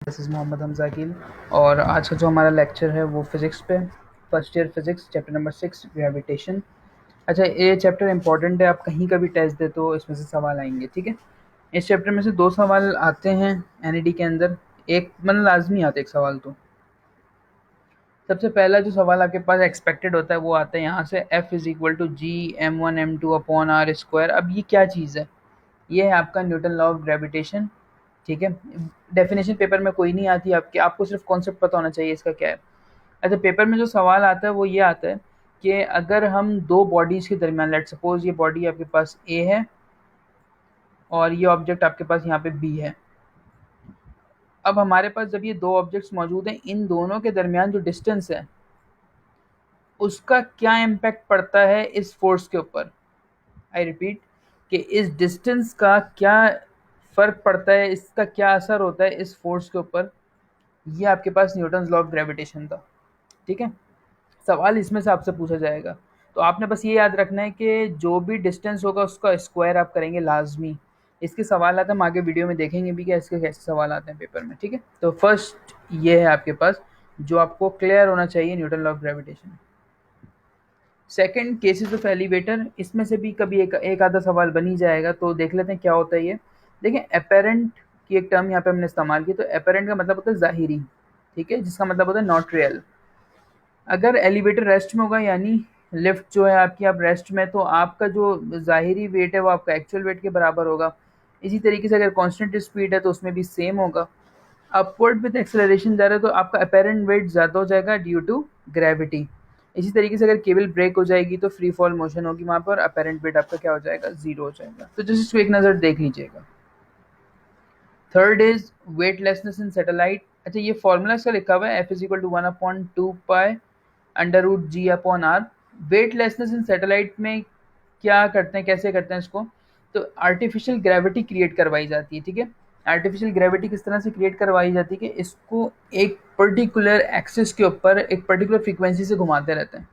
This is Mohammad Hamza Aqeel और आज का जो हमारा लेक्चर है वो फिज़िक्स पे first year physics chapter number 6 gravitation. अच्छा, ये चैप्टर इंपॉर्टेंट है, आप कहीं का भी टेस्ट दे तो इसमें से सवाल आएंगे। ठीक है, इस चैप्टर में से 2 सवाल आते हैं एनईडी के अंदर, एक मतलब लाजमी आता है एक सवाल। तो सबसे पहला जो सवाल आपके पास एक्सपेक्टेड होता है वो आता है यहाँ से, F is equal to G m1 m2 upon R square. अब ये क्या चीज़ है? ये है आपका न्यूटन लॉ ऑफ ग्रेविटेशन। ठीक है, डेफिनेशन पेपर में कोई नहीं आती आपके, आपको सिर्फ कॉन्सेप्ट पता होना चाहिए इसका क्या है। अच्छा, पेपर में जो सवाल आता है वो ये आता है कि अगर हम दो बॉडीज़ के दरमियान, लेट सपोज ये बॉडी आपके पास ए है और ये ऑब्जेक्ट आपके पास यहाँ पे बी है। अब हमारे पास जब ये दो ऑब्जेक्ट्स मौजूद हैं, इन दोनों के दरमियान जो डिस्टेंस है उसका क्या इम्पैक्ट पड़ता है इस फोर्स के ऊपर। आई रिपीट कि इस डिस्टेंस का क्या फ़र्क पड़ता है, इसका क्या असर होता है इस फोर्स के ऊपर। ये आपके पास न्यूटन्स लॉ ऑफ ग्रेविटेशन था। ठीक है, सवाल इसमें से आपसे पूछा जाएगा, तो आपने बस ये याद रखना है कि जो भी डिस्टेंस होगा उसका स्क्वायर आप करेंगे लाजमी। इसके सवाल आते हैं, हम आगे वीडियो में देखेंगे भी कि इसके कैसे सवाल आते हैं पेपर में। ठीक है, तो फर्स्ट ये है आपके पास जो आपको क्लियर होना चाहिए, Newton law of gravitation. Second, cases of elevator, इसमें से भी कभी एक आधा सवाल बन ही जाएगा, तो देख लेते हैं क्या होता है ये। देखें, अपेरेंट की एक टर्म यहाँ पे हमने इस्तेमाल की, तो अपेरेंट का मतलब होता है ज़ाहिरी। ठीक है, जिसका मतलब होता है नॉट रियल। अगर एलिवेटर रेस्ट में होगा, यानी लिफ्ट जो है आपकी, आप रेस्ट में, तो आपका जो ज़ाहिरी वेट है वो आपका एक्चुअल वेट के बराबर होगा। इसी तरीके से अगर कांस्टेंट स्पीड है तो उसमें भी सेम होगा। अपवर्ड विद एक्सेलरेशन जा रहा है तो आपका अपेरेंट वेट ज़्यादा हो जाएगा ड्यू टू ग्रेविटी। इसी तरीके से अगर केबल ब्रेक हो जाएगी तो फ्री फॉल मोशन होगी वहाँ पर, अपेरेंट वेट आपका क्या हो जाएगा, ज़ीरो हो जाएगा। तो जैसे इसको एक नज़र देख लीजिएगा। Third is weightlessness in satellite. अच्छा, ये फॉर्मूला इसका लिखा हुआ है, F is equal to 1/2 pi under root G upon R. Weightlessness in satellite में क्या करते हैं, कैसे करते हैं इसको, तो आर्टिफिशियल ग्रेविटी क्रिएट करवाई जाती है। ठीक है, आर्टिफिशियल ग्रेविटी किस तरह से क्रिएट करवाई जाती है कि इसको एक पर्टिकुलर एक्सिस के ऊपर एक पर्टिकुलर फ्रीक्वेंसी से घुमाते रहते हैं,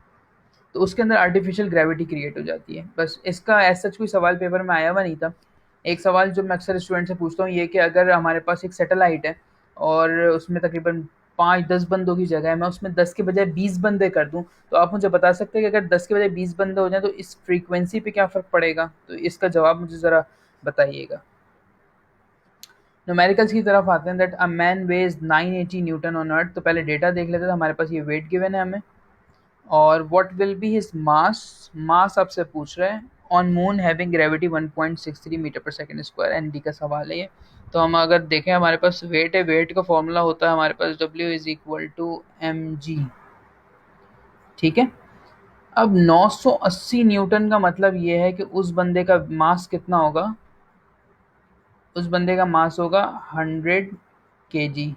तो उसके अंदर आर्टिफिशियल ग्रेविटी क्रिएट हो जाती है। बस इसका ऐसा सच कोई सवाल पेपर में आया हुआ नहीं था। एक सवाल जो मैं अक्सर स्टूडेंट से पूछता हूँ ये कि अगर हमारे पास एक सैटेलाइट है और उसमें तकरीबन 5-10 बंदों की जगह है, मैं उसमें 10 के बजाय 20 बंदे कर दूं, तो आप मुझे बता सकते हैं कि अगर 10 के बजाय 20 बंदे हो जाएं तो इस फ्रीक्वेंसी पे क्या फ़र्क पड़ेगा? तो इसका जवाब मुझे ज़रा बताइएगा। न्यूमेरिकल्स की तरफ आते हैं, that a man weighs 980 newton on earth. तो पहले डेटा देख लेते हैं, हमारे पास ये वेट गिवन है हमें, और what will be his mass, mass आपसे पूछ रहे हैं, on moon having gravity 1.63 meter पर सेकंड स्क्वायर, एनडी का सवाल है ये। तो हम अगर देखें, हमारे पास वेट है, वेट का फॉर्मूला होता है हमारे पास W is equal to M G. ठीक है, अब 980 न्यूटन का मतलब ये है कि उस बंदे का मास कितना होगा, उस बंदे का मास होगा 100 kg।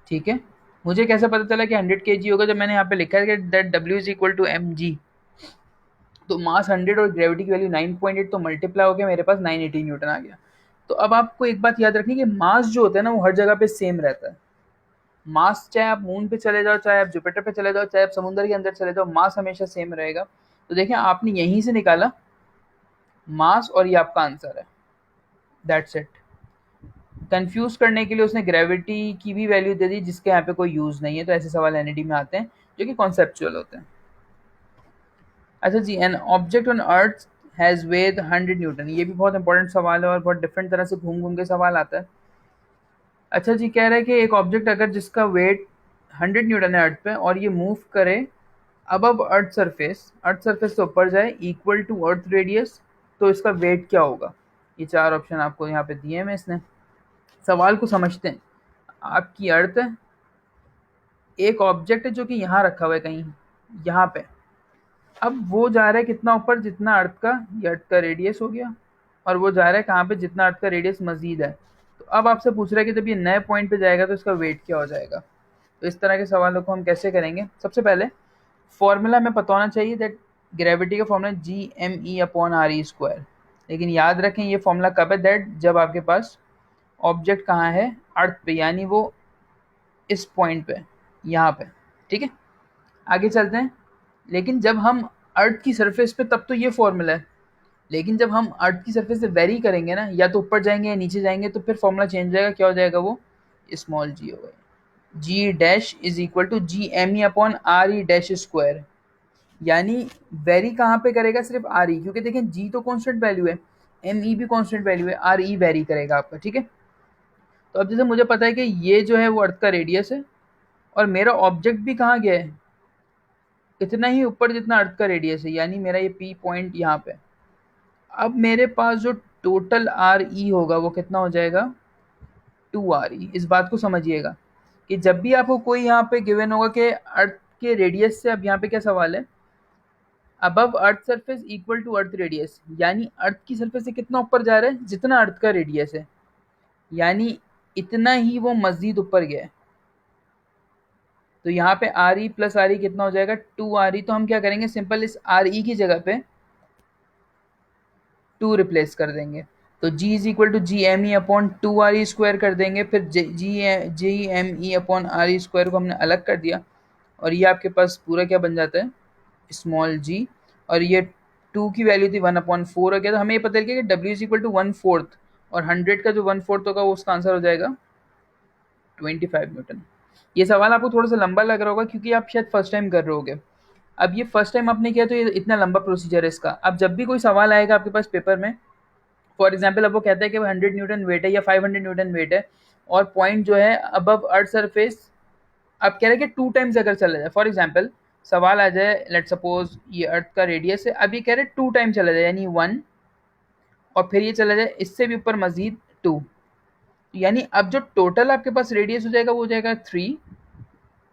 ठीक है, मुझे कैसे पता चला कि 100 kg होगा? जब मैंने यहाँ पे लिखा है कि that W is equal to M G, तो मास 100 और ग्रेविटी की वैल्यू 9.8, तो मल्टीप्लाई हो गया, मेरे पास 980 न्यूटन आ गया। तो अब आपको एक बात याद रखनी कि मास जो होता है ना वो हर जगह पे सेम रहता है। मास चाहे आप मून पे चले जाओ, चाहे आप जुपिटर पे चले जाओ, चाहे आप समुद्र के अंदर चले जाओ, मास हमेशा सेम रहेगा। तो देखिए, आपने यहीं से निकाला मास और ये आपका आंसर है, दैट्स इट। कंफ्यूज करने के लिए उसने ग्रेविटी की भी वैल्यू दे दी जिसके यहाँ पे कोई यूज नहीं है। तो ऐसे सवाल एनईडी में आते हैं जो कि कॉन्सेप्चुअल होते हैं। अच्छा जी, an object on earth has weight 100 newton, ये भी बहुत इंपॉर्टेंट सवाल है और बहुत डिफरेंट तरह से घूम घूम के सवाल आता है। अच्छा जी, कह रहा है कि एक ऑब्जेक्ट अगर जिसका वेट 100 न्यूटन है अर्थ पे और ये मूव करे अब अर्थ सरफेस से ऊपर जाए इक्वल टू अर्थ रेडियस, तो इसका वेट क्या होगा? ये 4 ऑप्शन आपको यहाँ पे दिए हैं इसने। सवाल को समझते हैं। आपकी अर्थ है, एक ऑब्जेक्ट है जो कि यहाँ रखा हुआ है कहीं यहाँ पे, अब वो जा रहा है कितना ऊपर, जितना अर्थ का, ये अर्थ का रेडियस हो गया, और वो जा रहा है कहाँ पे, जितना अर्थ का रेडियस मजीद है। तो अब आपसे पूछ रहा है कि जब ये नए पॉइंट पे जाएगा तो इसका वेट क्या हो जाएगा। तो इस तरह के सवालों को हम कैसे करेंगे? सबसे पहले फॉर्मूला हमें पता होना चाहिए, दैट ग्रेविटी का फॉर्मूला G m e/r² लेकिन याद रखें ये फॉर्मूला कब है, दैट जब आपके पास ऑब्जेक्ट कहाँ है, अर्थ पे, यानी वो इस पॉइंट पे, यहाँ पे। ठीक है, आगे चलते हैं। लेकिन जब हम अर्थ की सरफेस पे, तब तो ये फॉर्मूला है, लेकिन जब हम अर्थ की सरफेस से वेरी करेंगे ना, या तो ऊपर जाएंगे या नीचे जाएंगे, तो फिर फॉर्मूला चेंज हो जाएगा। क्या हो जाएगा वो, स्मॉल जी हो गई। G dash is equal to ji M E upon R E dash square, यानी वेरी कहाँ पे करेगा, सिर्फ आर ई, क्योंकि देखें जी तो कांस्टेंट वैल्यू है, एम ई भी कांस्टेंट वैल्यू है, आर ई वेरी करेगा आपका, ठीक है। तो अब जैसे मुझे पता है कि ये जो है वो अर्थ का रेडियस है, और मेरा ऑब्जेक्ट भी कहाँ गया है, इतना ही ऊपर जितना अर्थ का रेडियस है, यानी मेरा ये पी पॉइंट यहाँ पे। अब मेरे पास जो टोटल आर ई होगा वो कितना हो जाएगा, 2 RE। इस बात को समझिएगा कि जब भी आपको कोई यहाँ पे गिवन होगा कि अर्थ के रेडियस से, अब यहाँ पे क्या सवाल है, above earth surface equal to earth radius, यानी अर्थ की सरफेस से कितना ऊपर जा रहा है, जितना अर्थ का रेडियस है, यानी इतना ही वो मजीद ऊपर गया है। तो यहाँ पे R E plus R E कितना हो जाएगा, 2 RE। तो हम क्या करेंगे, सिंपल इस आर ई की जगह पे 2 रिप्लेस कर देंगे। तो g is equal to ji M E upon 2 RE square कर देंगे, फिर G M E upon R E square को हमने अलग कर दिया, और ये आपके पास पूरा क्या बन जाता है, स्मॉल जी। और ये 2 की वैल्यू थी 1/4 हो गया। तो हमें ये पता चल गया कि w इज इक्वल टू 1/4, और 100 का जो 1/4 होगा वो उसका आंसर हो जाएगा 25 न्यूटन। ये सवाल आपको थोड़ा सा लंबा लग रहा होगा क्योंकि आप शायद फर्स्ट टाइम कर रहे होगे। अब ये फर्स्ट टाइम आपने किया तो ये इतना लंबा प्रोसीजर है इसका। अब जब भी कोई सवाल आएगा आपके पास पेपर में, फॉर एग्जाम्पल अब वो कहता है कि 100 न्यूटन वेट है या 500 न्यूटन वेट है, और पॉइंट जो है अबव अर्थ सरफेस, आप कह रहे हैं कि 2 टाइम्स अगर चला जाए, फॉर एग्जाम्पल सवाल आ जाए, लेट सपोज ये अर्थ का रेडियस है, अब ये कह रहे हैं 2 टाइम चला जाए, यानी 1, और फिर ये चला जाए इससे भी ऊपर मजीद 2, यानी अब जो टोटल आपके पास रेडियस हो जाएगा वो हो जाएगा 3,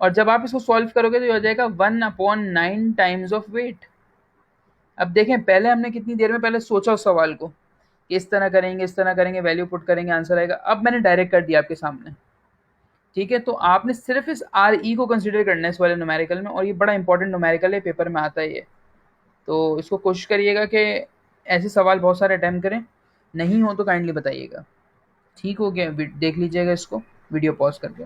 और जब आप इसको सॉल्व करोगे तो ये हो जाएगा 1/9 टाइम्स ऑफ वेट। अब देखें पहले हमने कितनी देर में पहले सोचा उस सवाल को कि इस तरह करेंगे, इस तरह करेंगे, वैल्यू पुट करेंगे, आंसर आएगा। अब मैंने डायरेक्ट कर दिया आपके सामने, ठीक है। तो आपने सिर्फ इस आर ई को कंसिडर करना है इस वाले न्यूमेरिकल में, और ये बड़ा इंपॉर्टेंट न्यूमेरिकल है, पेपर में आता है ये। तो इसको कोशिश करिएगा कि ऐसे सवाल बहुत सारे अटैम्प्ट करें, नहीं हो तो काइंडली बताइएगा। ठीक हो गया, देख लीजिएगा इसको, वीडियो पॉज करके।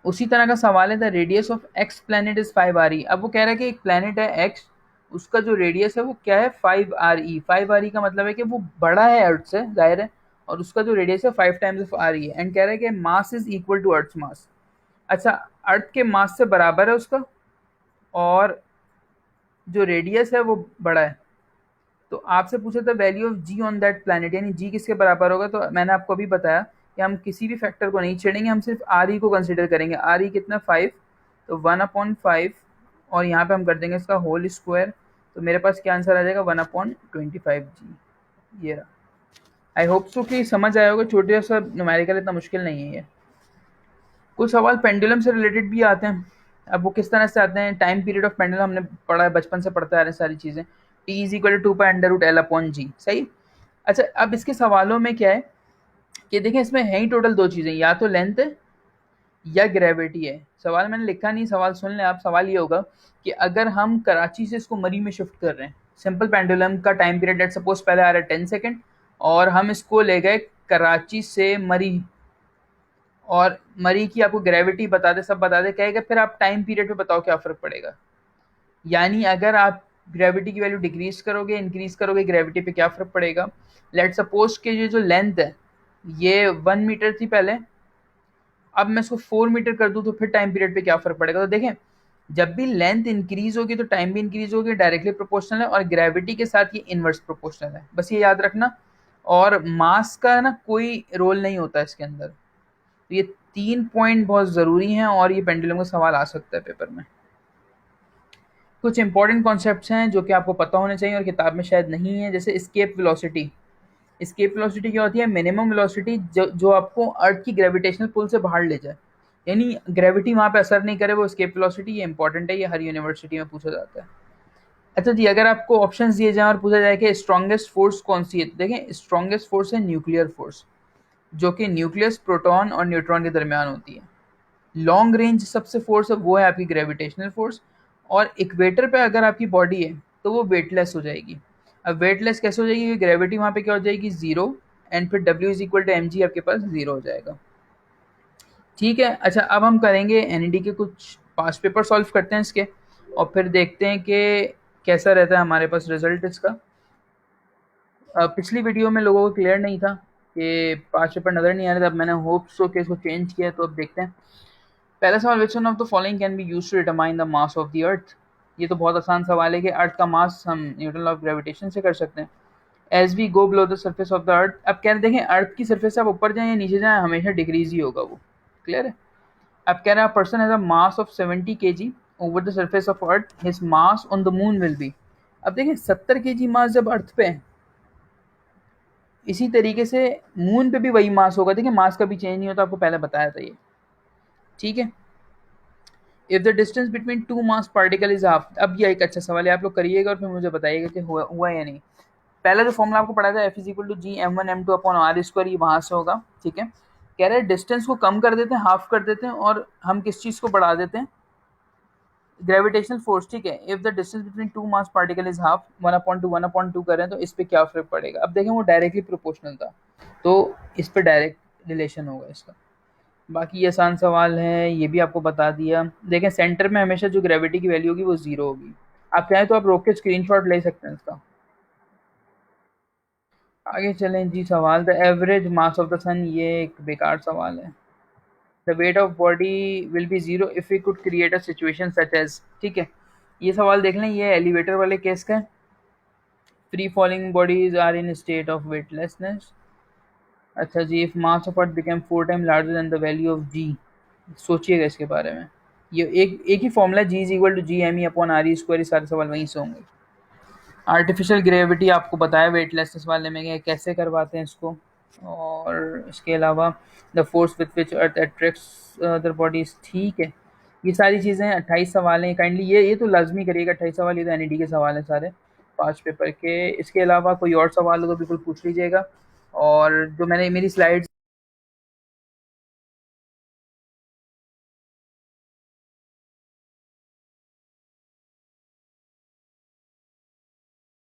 उसी तरह का सवाल है, the radius of x planet is 5 RE। अब वो कह रहा है कि एक प्लैनेट है एक्स, उसका जो रेडियस है वो क्या है, 5 RE। 5 RE का मतलब है कि वो बड़ा है अर्थ से, जाहिर है, और उसका जो रेडियस है 5 टाइम्स ऑफ RE है, एंड कह रहा है कि mass is equal to earth mass. अच्छा, अर्थ के मास से बराबर है उसका, और जो रेडियस है वो बड़ा है। तो आपसे पूछा था value of G on that planet, यानी जी किसके बराबर होगा। तो मैंने आपको अभी बताया कि हम किसी भी फैक्टर को नहीं छेड़ेंगे, हम सिर्फ आर ई को कंसिडर करेंगे। आर ई कितना, 5, तो 1/5, और यहाँ पे हम कर देंगे इसका होल स्क्वायर। तो मेरे पास क्या आंसर आ जाएगा, 1/25G। ये रहा। आई होप सो कि समझ आया होगा, छोटे सा न्यूमेरिकल, इतना मुश्किल नहीं है ये। कुछ सवाल पेंडुलम से रिलेटेड भी आते हैं। अब वो किस तरह से आते हैं, टाइम पीरियड ऑफ पेंडुलम हमने पढ़ा है, बचपन से पढ़ते आ रहे हैं सारी चीज़ें। T is equal to 2π√L/G, सही। अच्छा, अब इसके सवालों में क्या है कि देखें, इसमें है ही टोटल 2 चीज़ें, या तो लेंथ है या ग्रेविटी है। सवाल मैंने लिखा नहीं, सवाल सुन लें आप। सवाल ये होगा कि अगर हम कराची से इसको मरी में शिफ्ट कर रहे हैं, सिंपल पेंडुलम का टाइम पीरियड लेट सपोज पहले आ रहा है 10 सेकेंड, और हम इसको ले गए कराची से मरी, और मरी की आपको ग्रेविटी बता दे, सब बता दे, कहेगा फिर आप टाइम पीरियड पे बताओ क्या फ़र्क पड़ेगा। यानी अगर आप ग्रेविटी की वैल्यू डिक्रीज करोगे, इंक्रीज करोगे, ग्रेविटी पे क्या फ़र्क पड़ेगा। लेट सपोज के ये जो लेंथ है ये 1 मीटर थी पहले, अब मैं इसको 4 मीटर कर दूं तो फिर टाइम पीरियड पे क्या फ़र्क पड़ेगा। तो देखें, जब भी लेंथ इंक्रीज होगी तो टाइम भी इंक्रीज होगी, डायरेक्टली प्रोपोर्शनल है, और ग्रेविटी के साथ ये इनवर्स प्रोपोर्शनल है, बस ये याद रखना। और मास का ना कोई रोल नहीं होता इसके अंदर। तो ये 3 पॉइंट बहुत ज़रूरी हैं, और ये पेंडुलम का सवाल आ सकता है पेपर में। कुछ इंपॉर्टेंट कॉन्सेप्ट्स हैं जो कि आपको पता होने चाहिए और किताब में शायद नहीं है, जैसे एस्केप वेलोसिटी। एस्केप वेलोसिटी क्या होती है, मिनिमम वेलोसिटी जो आपको अर्थ की ग्रेविटेशनल पुल से बाहर ले जाए, यानी ग्रेविटी वहाँ पे असर नहीं करे, वो एस्केप वेलोसिटी। ये इंपॉर्टेंट है, ये हर यूनिवर्सिटी में पूछा जाता है। अच्छा जी, अगर आपको ऑप्शंस दिए जाएँ और पूछा जाए कि स्ट्रॉन्गेस्ट फोर्स कौन सी है, तो देखें स्ट्रॉन्गेस्ट फोर्स है न्यूक्लियर फोर्स, जो कि न्यूक्लियस, प्रोटॉन और न्यूट्रॉन के दरमियान होती है। लॉन्ग रेंज सबसे फोर्स है वो है आपकी ग्रेविटेशनल फोर्स, और इक्वेटर पे अगर आपकी बॉडी है तो वो वेटलेस हो जाएगी। अब वेटलेस कैसे हो जाएगी, क्योंकि ग्रेविटी वहाँ पे क्या हो जाएगी, जीरो, एंड फिर W is equal to mg आपके पास जीरो हो जाएगा। ठीक है। अच्छा, अब हम करेंगे एनईडी के कुछ पास्ट पेपर सॉल्व करते हैं इसके, और फिर देखते हैं कि कैसा रहता है हमारे पास रिजल्ट इसका। पिछली वीडियो में लोगों को क्लियर नहीं था, कि 5 पेपर नज़र नहीं आ रहे थे, अब मैंने होप सो कि इसको चेंज किया, तो अब देखते हैं। पहला सवाल, which one of the following can be used to determine the mass of the earth. ये तो बहुत आसान सवाल है कि अर्थ का मास हम न्यूटन लॉ ऑफ ग्रेविटेशन से कर सकते हैं। As we go below the surface of the earth, अब कह रहे देखें अर्थ की सर्फेस से आप ऊपर जाएं या नीचे जाएं हमेशा डिक्रीज ही होगा वो, क्लियर है। अब कह रहा है person has a mass of 70 kg over the surface of earth, his mass on the moon will be. अब देखिए 70 kg मास जब अर्थ पे है, इसी तरीके से मून पे भी वही मास होगा। देखिए मास कभी चेंज नहीं होता, आपको पहले बताया था ये, ठीक है। If the distance between two mass particle is half, अब ये एक अच्छा सवाल है, आप लोग करिएगा और फिर मुझे बताइएगा कि हुआ या नहीं। पहला जो फॉर्मूला आपको पढ़ा था, F is equal to ji M one M two upon R square, ये वहां से होगा, ठीक है। कह रहे हैं डिस्टेंस को कम कर देते हैं, हाफ कर देते हैं, और हम किस चीज को बढ़ा देते हैं, ग्रेविटेशनल फोर्स, ठीक है। If the distance between two mass particle is half, 1/2 करें तो इस पे क्या फर्क पड़ेगा। अब देखें वो डायरेक्टली प्रोपोर्शनल था, तो इस पे डायरेक्ट रिलेशन होगा इसका। बाकी ये आसान सवाल है, ये भी आपको बता दिया। देखें सेंटर में हमेशा जो ग्रेविटी की वैल्यू होगी वो 0 होगी। आप चाहें तो आप रोक के स्क्रीनशॉट ले सकते हैं इसका। आगे चलें जी, सवाल the average mass of the sun, ये एक बेकार सवाल है। The weight of body will be 0 if we could create a situation such as, ठीक है। ये सवाल देख लें, ये एलिवेटर वाले केस का है। Free falling bodies are in state of weightlessness. अच्छा जी, if mass of earth become 4 time larger than the value of g, सोचिएगा इसके बारे में। ये एक ही formula, g is equal to ji M E upon R E square, सारे सवाल वहीं से होंगे। आर्टिफिशियल ग्रेविटी आपको बताया वेटलेसनेस वाले में कि कैसे करवाते हैं इसको। और इसके अलावा the force with which earth attracts other bodies, ठीक है। ये सारी चीज़ें 28 सवाल हैं, काइंडली ये तो लाजमी करिएगा 28 सवाल, ये तो एन के सवाल हैं सारे 5 पेपर के। इसके अलावा कोई और सवाल हो तो बिल्कुल पूछ लीजिएगा। और जो मैंने मेरी स्लाइड्स